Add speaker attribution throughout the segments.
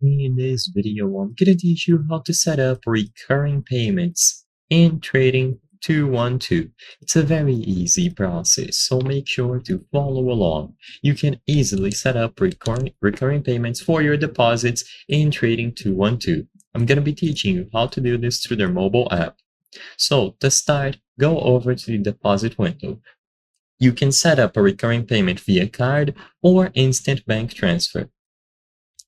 Speaker 1: In this video, I'm going to teach you how to set up recurring payments in Trading 212. It's a very easy process, so make sure to follow along. You can easily set up recurring payments for your deposits in Trading 212. I'm going to be teaching you how to do this through their mobile app. So to start, go over to the deposit window. You can set up a recurring payment via card or instant bank transfer.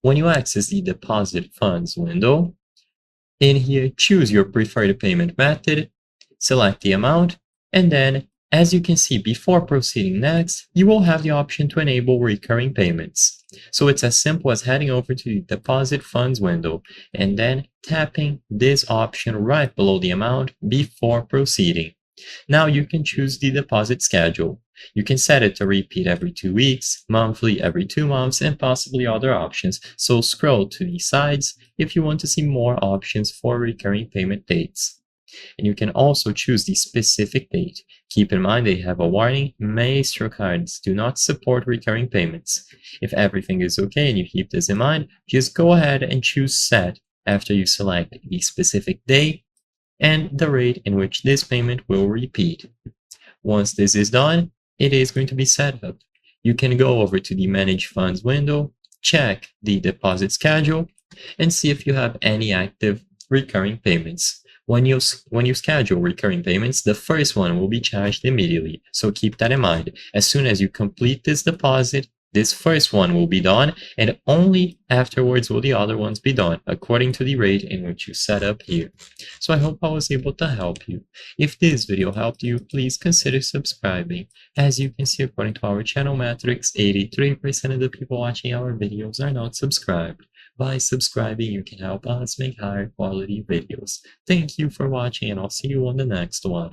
Speaker 1: When you access the deposit funds window, in here, choose your preferred payment method, select the amount, and then, as you can see, before proceeding next, you will have the option to enable recurring payments. So it's as simple as heading over to the deposit funds window and then tapping this option right below the amount before proceeding. Now you can choose the deposit schedule. You can set it to repeat every 2 weeks, monthly every 2 months, and possibly other options. So scroll to the sides if you want to see more options for recurring payment dates. And you can also choose the specific date. Keep in mind they have a warning, Maestro cards do not support recurring payments. If everything is okay and you keep this in mind, just go ahead and choose set after you select the specific date and the rate in which this payment will repeat. Once this is done, it is going to be set up. You can go over to the Manage Funds window, check the deposit schedule, and see if you have any active recurring payments. When you schedule recurring payments, the first one will be charged immediately, so keep that in mind. As soon as you complete this deposit, this first one will be done, and only afterwards will the other ones be done, according to the rate in which you set up here. So I hope I was able to help you. If this video helped you, please consider subscribing. As you can see, according to our channel metrics, 83% of the people watching our videos are not subscribed. By subscribing, you can help us make higher quality videos. Thank you for watching, and I'll see you on the next one.